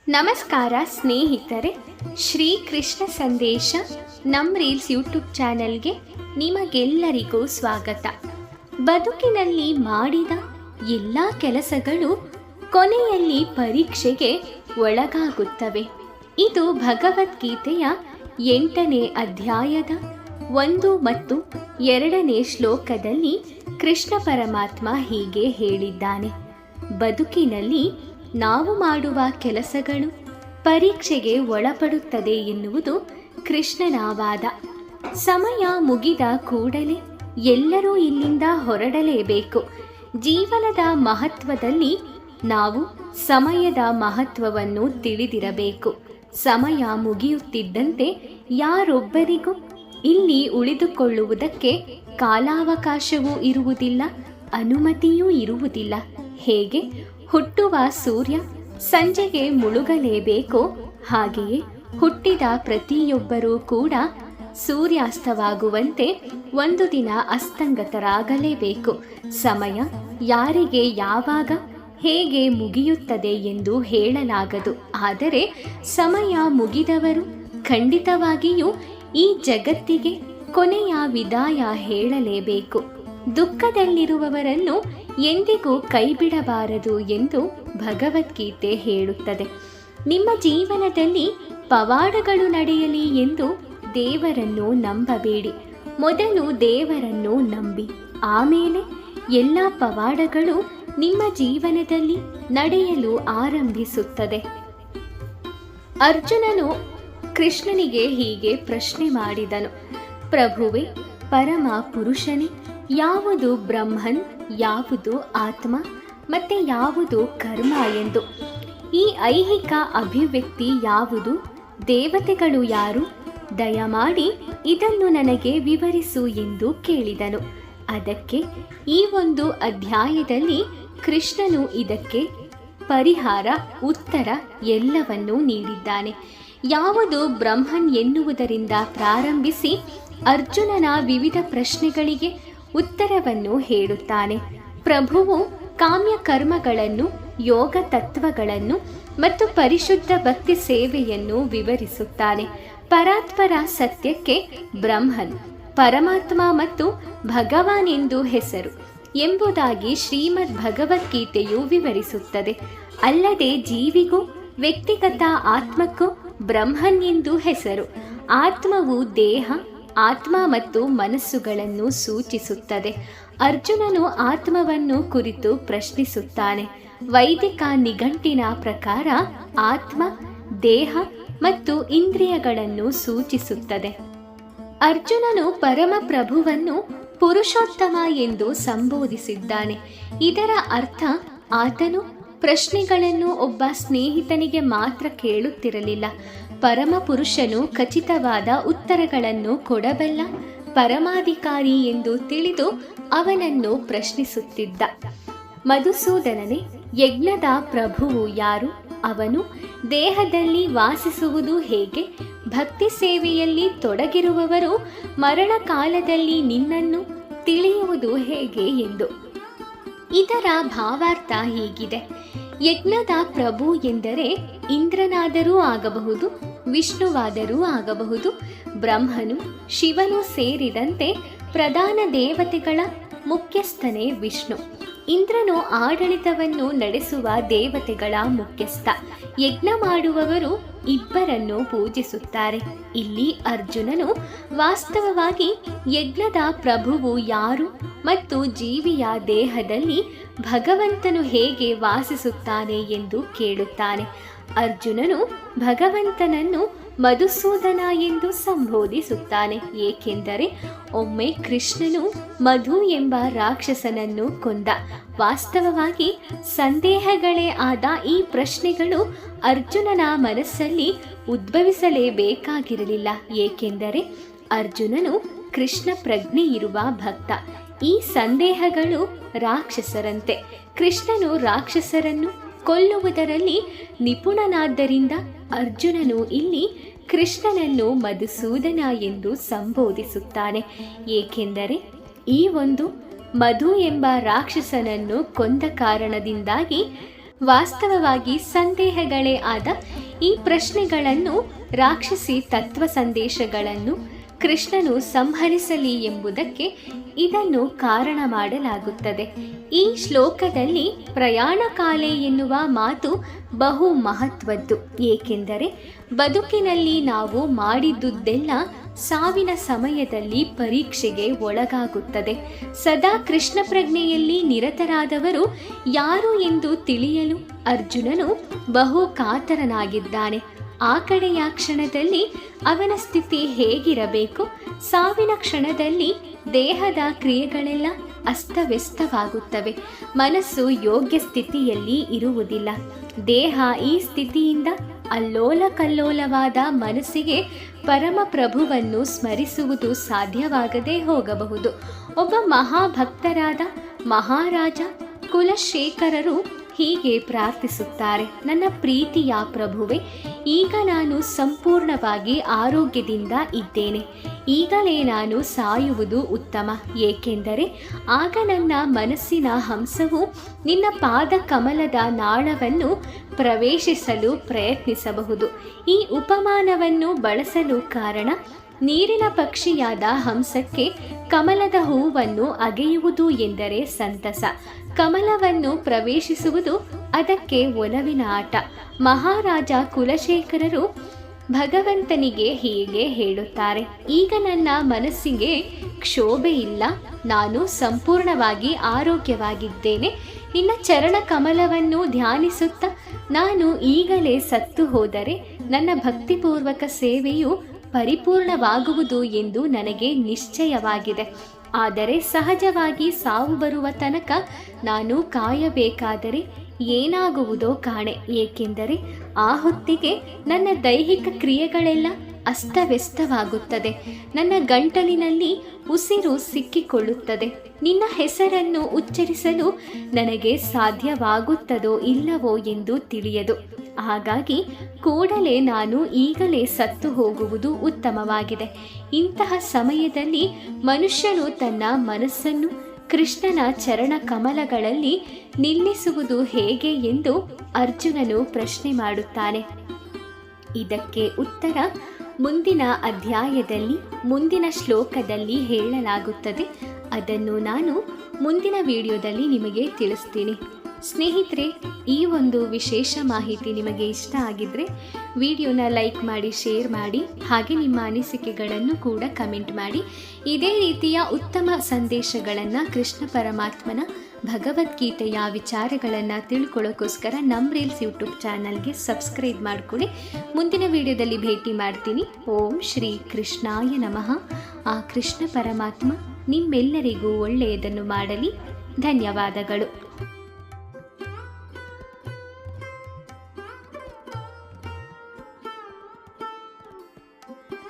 ನಮಸ್ಕಾರ ಸ್ನೇಹಿತರೆ, ಶ್ರೀ ಕೃಷ್ಣ ಸಂದೇಶ ನಮ್ಮ ರೀಲ್ಸ್ ಯೂಟ್ಯೂಬ್ ಚಾನೆಲ್ಗೆ ನಿಮಗೆಲ್ಲರಿಗೂ ಸ್ವಾಗತ. ಬದುಕಿನಲ್ಲಿ ಮಾಡಿದ ಎಲ್ಲ ಕೆಲಸಗಳು ಕೊನೆಯಲ್ಲಿ ಪರೀಕ್ಷೆಗೆ ಒಳಗಾಗುತ್ತವೆ. ಇದು ಭಗವದ್ಗೀತೆಯ 8ನೇ ಅಧ್ಯಾಯದ 1 ಮತ್ತು 2ನೇ ಶ್ಲೋಕದಲ್ಲಿ ಕೃಷ್ಣ ಪರಮಾತ್ಮ ಹೀಗೆ ಹೇಳಿದ್ದಾನೆ. ಬದುಕಿನಲ್ಲಿ ನಾವು ಮಾಡುವ ಕೆಲಸಗಳು ಪರೀಕ್ಷೆಗೆ ಒಳಪಡುತ್ತದೆ ಎನ್ನುವುದು ಕೃಷ್ಣನ ವಾದ. ಸಮಯ ಮುಗಿದ ಕೂಡಲೇ ಎಲ್ಲರೂ ಇಲ್ಲಿಂದ ಹೊರಡಲೇಬೇಕು. ಜೀವನದ ಮಹತ್ವದಲ್ಲಿ ನಾವು ಸಮಯದ ಮಹತ್ವವನ್ನು ತಿಳಿದಿರಬೇಕು. ಸಮಯ ಮುಗಿಯುತ್ತಿದ್ದಂತೆ ಯಾರೊಬ್ಬರಿಗೂ ಇಲ್ಲಿ ಉಳಿದುಕೊಳ್ಳುವುದಕ್ಕೆ ಕಾಲಾವಕಾಶವೂ ಇರುವುದಿಲ್ಲ, ಅನುಮತಿಯೂ ಇರುವುದಿಲ್ಲ. ಹೇಗೆ ಹುಟ್ಟುವ ಸೂರ್ಯ ಸಂಜೆಗೆ ಮುಳುಗಲೇಬೇಕೋ ಹಾಗೆಯೇ ಹುಟ್ಟಿದ ಪ್ರತಿಯೊಬ್ಬರೂ ಕೂಡ ಸೂರ್ಯಾಸ್ತವಾಗುವಂತೆ ಒಂದು ದಿನ ಅಸ್ತಂಗತರಾಗಲೇಬೇಕು. ಸಮಯ ಯಾರಿಗೆ ಯಾವಾಗ ಹೇಗೆ ಮುಗಿಯುತ್ತದೆ ಎಂದು ಹೇಳಲಾಗದು. ಆದರೆ ಸಮಯ ಮುಗಿದವರು ಖಂಡಿತವಾಗಿಯೂ ಈ ಜಗತ್ತಿಗೆ ಕೊನೆಯ ವಿದಾಯ ಹೇಳಲೇಬೇಕು. ದುಃಖದಲ್ಲಿರುವವರನ್ನು ಎಂದಿಗೂ ಕೈಬಿಡಬಾರದು ಎಂದು ಭಗವದ್ಗೀತೆ ಹೇಳುತ್ತದೆ. ನಿಮ್ಮ ಜೀವನದಲ್ಲಿ ಪವಾಡಗಳು ನಡೆಯಲಿ ಎಂದು ದೇವರನ್ನು ನಂಬಬೇಡಿ. ಮೊದಲು ದೇವರನ್ನು ನಂಬಿ, ಆಮೇಲೆ ಎಲ್ಲ ಪವಾಡಗಳು ನಿಮ್ಮ ಜೀವನದಲ್ಲಿ ನಡೆಯಲು ಆರಂಭಿಸುತ್ತದೆ. ಅರ್ಜುನನು ಕೃಷ್ಣನಿಗೆ ಹೀಗೆ ಪ್ರಶ್ನೆ ಮಾಡಿದನು: ಪ್ರಭುವೇ, ಪರಮ ಪುರುಷನೇ, ಯಾವುದು ಬ್ರಹ್ಮನ್, ಯಾವುದು ಆತ್ಮ ಮತ್ತೆ ಯಾವುದು ಕರ್ಮ ಎಂದು? ಈ ಐಹಿಕ ಅಭಿವ್ಯಕ್ತಿ ಯಾವುದು? ದೇವತೆಗಳು ಯಾರು? ದಯಮಾಡಿ ಇದನ್ನು ನನಗೆ ವಿವರಿಸು ಎಂದು ಕೇಳಿದನು. ಅದಕ್ಕೆ ಈ ಒಂದು ಅಧ್ಯಾಯದಲ್ಲಿ ಕೃಷ್ಣನು ಇದಕ್ಕೆ ಪರಿಹಾರ, ಉತ್ತರ ಎಲ್ಲವನ್ನೂ ನೀಡಿದ್ದಾನೆ. ಯಾವುದು ಬ್ರಹ್ಮನ್ ಎನ್ನುವುದರಿಂದ ಪ್ರಾರಂಭಿಸಿ ಅರ್ಜುನನ ವಿವಿಧ ಪ್ರಶ್ನೆಗಳಿಗೆ ಉತ್ತರವನ್ನು ಹೇಳುತ್ತಾನೆ. ಪ್ರಭುವು ಕಾಮ್ಯ ಕರ್ಮಗಳನ್ನು, ಯೋಗ ತತ್ವಗಳನ್ನು ಮತ್ತು ಪರಿಶುದ್ಧ ಭಕ್ತಿ ಸೇವೆಯನ್ನು ವಿವರಿಸುತ್ತಾನೆ. ಪರಾತ್ಪರ ಸತ್ಯಕ್ಕೆ ಬ್ರಹ್ಮನ್, ಪರಮಾತ್ಮ ಮತ್ತು ಭಗವಾನ್ ಎಂದು ಹೆಸರು ಎಂಬುದಾಗಿ ಶ್ರೀಮದ್ ಭಗವದ್ಗೀತೆಯು ವಿವರಿಸುತ್ತದೆ. ಅಲ್ಲದೆ ಜೀವಿಗೂ ವ್ಯಕ್ತಿಗತ ಆತ್ಮಕ್ಕೂ ಬ್ರಹ್ಮನ್ ಎಂದು ಹೆಸರು. ಆತ್ಮವು ದೇಹ, ಆತ್ಮ ಮತ್ತು ಮನಸ್ಸುಗಳನ್ನು ಸೂಚಿಸುತ್ತದೆ. ಅರ್ಜುನನು ಆತ್ಮವನ್ನು ಕುರಿತು ಪ್ರಶ್ನಿಸುತ್ತಾನೆ. ವೈದಿಕ ನಿಘಂಟಿನ ಪ್ರಕಾರ ಆತ್ಮ ದೇಹ ಮತ್ತು ಇಂದ್ರಿಯಗಳನ್ನು ಸೂಚಿಸುತ್ತದೆ. ಅರ್ಜುನನು ಪರಮಪ್ರಭುವನ್ನು ಪುರುಷೋತ್ತಮ ಎಂದು ಸಂಬೋಧಿಸಿದ್ದಾನೆ. ಇದರ ಅರ್ಥ ಆತನು ಪ್ರಶ್ನೆಗಳನ್ನು ಒಬ್ಬ ಸ್ನೇಹಿತನಿಗೆ ಮಾತ್ರ ಕೇಳುತ್ತಿರಲಿಲ್ಲ. ಪರಮಪುರುಷನು ಖಚಿತವಾದ ಉತ್ತರಗಳನ್ನು ಕೊಡಬಲ್ಲ ಪರಮಾಧಿಕಾರಿ ಎಂದು ತಿಳಿದು ಅವನನ್ನು ಪ್ರಶ್ನಿಸುತ್ತಿದ್ದ. ಮಧುಸೂದನನೇ, ಯಜ್ಞದ ಪ್ರಭುವು ಯಾರು? ಅವನು ದೇಹದಲ್ಲಿ ವಾಸಿಸುವುದು ಹೇಗೆ? ಭಕ್ತಿ ಸೇವೆಯಲ್ಲಿ ತೊಡಗಿರುವವರು ಮರಣಕಾಲದಲ್ಲಿ ನಿನ್ನನ್ನು ತಿಳಿಯುವುದು ಹೇಗೆ ಎಂದು. ಇದರ ಭಾವಾರ್ಥ ಹೀಗಿದೆ: ಯಜ್ಞದ ಪ್ರಭು ಎಂದರೆ ಇಂದ್ರನಾದರೂ ಆಗಬಹುದು, ವಿಷ್ಣುವಾದರೂ ಆಗಬಹುದು, ಬ್ರಹ್ಮನು, ಶಿವನು ಸೇರಿದಂತೆ ಪ್ರಧಾನ ದೇವತೆಗಳ ಮುಖ್ಯಸ್ಥನೇ ವಿಷ್ಣು. ಇಂದ್ರನು ಆಡಳಿತವನ್ನು ನಡೆಸುವ ದೇವತೆಗಳ ಮುಖ್ಯಸ್ಥ. ಯಜ್ಞ ಮಾಡುವವರು ಇಬ್ಬರನ್ನು ಪೂಜಿಸುತ್ತಾರೆ. ಇಲ್ಲಿ ಅರ್ಜುನನು ವಾಸ್ತವವಾಗಿ ಯಜ್ಞದ ಪ್ರಭುವು ಯಾರು ಮತ್ತು ಜೀವಿಯ ದೇಹದಲ್ಲಿ ಭಗವಂತನು ಹೇಗೆ ವಾಸಿಸುತ್ತಾನೆ ಎಂದು ಕೇಳುತ್ತಾನೆ. ಅರ್ಜುನನು ಭಗವಂತನನ್ನು ಮಧುಸೂದನ ಎಂದು ಸಂಬೋಧಿಸುತ್ತಾನೆ. ಏಕೆಂದರೆ ಒಮ್ಮೆ ಕೃಷ್ಣನು ಮಧು ಎಂಬ ರಾಕ್ಷಸನನ್ನು ಕೊಂದ. ವಾಸ್ತವವಾಗಿ ಸಂದೇಹಗಳೇ ಆದ ಈ ಪ್ರಶ್ನೆಗಳು ಅರ್ಜುನನ ಮನಸ್ಸಲ್ಲಿ ಉದ್ಭವಿಸಲೇಬೇಕಾಗಿರಲಿಲ್ಲ. ಏಕೆಂದರೆ ಅರ್ಜುನನು ಕೃಷ್ಣ ಪ್ರಜ್ಞೆ ಇರುವ ಭಕ್ತ. ಈ ಸಂದೇಹಗಳು ರಾಕ್ಷಸರಂತೆ. ಕೃಷ್ಣನು ರಾಕ್ಷಸರನ್ನು ಕೊಲ್ಲುವುದರಲ್ಲಿ ನಿಪುಣನಾದ್ದರಿಂದ ಅರ್ಜುನನು ಇಲ್ಲಿ ಕೃಷ್ಣನನ್ನು ಮಧುಸೂದನ ಎಂದು ಸಂಬೋಧಿಸುತ್ತಾನೆ. ಏಕೆಂದರೆ ಈ ಒಂದು ಮಧು ಎಂಬ ರಾಕ್ಷಸನನ್ನು ಕೊಂದ ಕಾರಣದಿಂದಾಗಿ ವಾಸ್ತವವಾಗಿ ಸಂದೇಹಗಳೇ ಆದ ಈ ಪ್ರಶ್ನೆಗಳನ್ನು ರಾಕ್ಷಸಿ ತತ್ವ ಸಂದೇಶಗಳನ್ನು ಕೃಷ್ಣನು ಸಂಹರಿಸಲಿ ಎಂಬುದಕ್ಕೆ ಇದನ್ನು ಕಾರಣ ಮಾಡಲಾಗುತ್ತದೆ. ಈ ಶ್ಲೋಕದಲ್ಲಿ ಪ್ರಯಾಣ ಕಾಲೆ ಎನ್ನುವ ಮಾತು ಬಹು ಮಹತ್ವದ್ದು. ಏಕೆಂದರೆ ಬದುಕಿನಲ್ಲಿ ನಾವು ಮಾಡಿದ್ದುದೆಲ್ಲ ಸಾವಿನ ಸಮಯದಲ್ಲಿ ಪರೀಕ್ಷೆಗೆ ಒಳಗಾಗುತ್ತದೆ. ಸದಾ ಕೃಷ್ಣ ಪ್ರಜ್ಞೆಯಲ್ಲಿ ನಿರತರಾದವರು ಯಾರು ಎಂದು ತಿಳಿಯಲು ಅರ್ಜುನನು ಬಹು ಕಾತರನಾಗಿದ್ದಾನೆ. ಆ ಕಡೆಯ ಕ್ಷಣದಲ್ಲಿ ಅವನ ಸ್ಥಿತಿ ಹೇಗಿರಬೇಕು? ಸಾವಿನ ಕ್ಷಣದಲ್ಲಿ ದೇಹದ ಕ್ರಿಯೆಗಳೆಲ್ಲ ಅಸ್ತವ್ಯಸ್ತವಾಗುತ್ತವೆ. ಮನಸ್ಸು ಯೋಗ್ಯ ಸ್ಥಿತಿಯಲ್ಲಿ ಇರುವುದಿಲ್ಲ. ದೇಹ ಈ ಸ್ಥಿತಿಯಿಂದ ಅಲ್ಲೋಲ ಕಲ್ಲೋಲವಾದ ಮನಸ್ಸಿಗೆ ಪರಮಪ್ರಭುವನ್ನು ಸ್ಮರಿಸುವುದು ಸಾಧ್ಯವಾಗದೇ ಹೋಗಬಹುದು. ಒಬ್ಬ ಮಹಾಭಕ್ತರಾದ ಮಹಾರಾಜ ಕುಲಶೇಖರರು ಹೀಗೆ ಪ್ರಾರ್ಥಿಸುತ್ತಾರೆ: ನನ್ನ ಪ್ರೀತಿಯ ಪ್ರಭುವೆ, ಈಗ ನಾನು ಸಂಪೂರ್ಣವಾಗಿ ಆರೋಗ್ಯದಿಂದ ಇದ್ದೇನೆ. ಈಗಲೇ ನಾನು ಸಾಯುವುದು ಉತ್ತಮ. ಏಕೆಂದರೆ ಆಗ ನನ್ನ ಮನಸ್ಸಿನ ಹಂಸವು ನಿನ್ನ ಪಾದ ಕಮಲದ ನಾಳವನ್ನು ಪ್ರವೇಶಿಸಲು ಪ್ರಯತ್ನಿಸಬಹುದು. ಈ ಉಪಮಾನವನ್ನು ಬಳಸಲು ಕಾರಣ, ನೀರಿನ ಪಕ್ಷಿಯಾದ ಹಂಸಕ್ಕೆ ಕಮಲದ ಹೂವನ್ನು ಅಗೆಯುವುದು ಎಂದರೆ ಸಂತಸ. ಕಮಲವನ್ನು ಪ್ರವೇಶಿಸುವುದು ಅದಕ್ಕೆ ಒಲವಿನ ಆಟ. ಮಹಾರಾಜ ಕುಲಶೇಖರರು ಭಗವಂತನಿಗೆ ಹೀಗೆ ಹೇಳುತ್ತಾರೆ: ಈಗ ನನ್ನ ಮನಸ್ಸಿಗೆ ಕ್ಷೋಭೆ ಇಲ್ಲ, ನಾನು ಸಂಪೂರ್ಣವಾಗಿ ಆರೋಗ್ಯವಾಗಿದ್ದೇನೆ. ನಿನ್ನ ಚರಣ ಕಮಲವನ್ನು ಧ್ಯಾನಿಸುತ್ತಾ ನಾನು ಈಗಲೇ ಸತ್ತು ಹೋದರೆ ನನ್ನ ಭಕ್ತಿಪೂರ್ವಕ ಸೇವೆಯು ಪರಿಪೂರ್ಣವಾಗುವುದು ಎಂದು ನನಗೆ ನಿಶ್ಚಯವಾಗಿದೆ. ಆದರೆ ಸಹಜವಾಗಿ ಸಾವು ಬರುವ ತನಕ ನಾನು ಕಾಯಬೇಕಾದರೆ ಏನಾಗುವುದೋ ಕಾಣೆ. ಏಕೆಂದರೆ ಆ ಹೊತ್ತಿಗೆ ನನ್ನ ದೈಹಿಕ ಕ್ರಿಯೆಗಳೆಲ್ಲ ಅಸ್ತವ್ಯಸ್ತವಾಗುತ್ತದೆ. ನನ್ನ ಗಂಟಲಿನಲ್ಲಿ ಉಸಿರು ಸಿಕ್ಕಿಕೊಳ್ಳುತ್ತದೆ. ನಿನ್ನ ಹೆಸರನ್ನು ಉಚ್ಚರಿಸಲು ನನಗೆ ಸಾಧ್ಯವಾಗುತ್ತದೋ ಇಲ್ಲವೋ ಎಂದು ತಿಳಿಯದು. ಹಾಗಾಗಿ ಕೂಡಲೇ ನಾನು ಈಗಲೇ ಸತ್ತು ಹೋಗುವುದು ಉತ್ತಮವಾಗಿದೆ. ಇಂತಹ ಸಮಯದಲ್ಲಿ ಮನುಷ್ಯನು ತನ್ನ ಮನಸ್ಸನ್ನು ಕೃಷ್ಣನ ಚರಣ ಕಮಲಗಳಲ್ಲಿ ನಿಲ್ಲಿಸುವುದು ಹೇಗೆ ಎಂದು ಅರ್ಜುನನು ಪ್ರಶ್ನೆ ಮಾಡುತ್ತಾನೆ. ಇದಕ್ಕೆ ಉತ್ತರ ಮುಂದಿನ ಅಧ್ಯಾಯದಲ್ಲಿ ಮುಂದಿನ ಶ್ಲೋಕದಲ್ಲಿ ಹೇಳಲಾಗುತ್ತದೆ. ಅದನ್ನು ನಾನು ಮುಂದಿನ ವಿಡಿಯೋದಲ್ಲಿ ನಿಮಗೆ ತಿಳಿಸ್ತೀನಿ. ಸ್ನೇಹಿತರೆ, ಈ ಒಂದು ವಿಶೇಷ ಮಾಹಿತಿ ನಿಮಗೆ ಇಷ್ಟ ಆಗಿದ್ದರೆ ವಿಡಿಯೋನ ಲೈಕ್ ಮಾಡಿ, ಶೇರ್ ಮಾಡಿ, ಹಾಗೆ ನಿಮ್ಮ ಅನಿಸಿಕೆಗಳನ್ನು ಕೂಡ ಕಮೆಂಟ್ ಮಾಡಿ. ಇದೇ ರೀತಿಯ ಉತ್ತಮ ಸಂದೇಶಗಳನ್ನು, ಕೃಷ್ಣ ಪರಮಾತ್ಮನ ಭಗವದ್ಗೀತೆಯ ವಿಚಾರಗಳನ್ನು ತಿಳ್ಕೊಳ್ಳೋಕ್ಕೋಸ್ಕರ ನಮ್ಮ ರೀಲ್ಸ್ ಯೂಟ್ಯೂಬ್ ಚಾನಲ್ಗೆ ಸಬ್ಸ್ಕ್ರೈಬ್ ಮಾಡಿಕೊಳ್ಳಿ. ಮುಂದಿನ ವಿಡಿಯೋದಲ್ಲಿ ಭೇಟಿ ಮಾಡ್ತೀನಿ. ಓಂ ಶ್ರೀ ಕೃಷ್ಣಾಯ ನಮಃ. ಆ ಕೃಷ್ಣ ಪರಮಾತ್ಮ ನಿಮ್ಮೆಲ್ಲರಿಗೂ ಒಳ್ಳೆಯದನ್ನು ಮಾಡಲಿ. ಧನ್ಯವಾದಗಳು.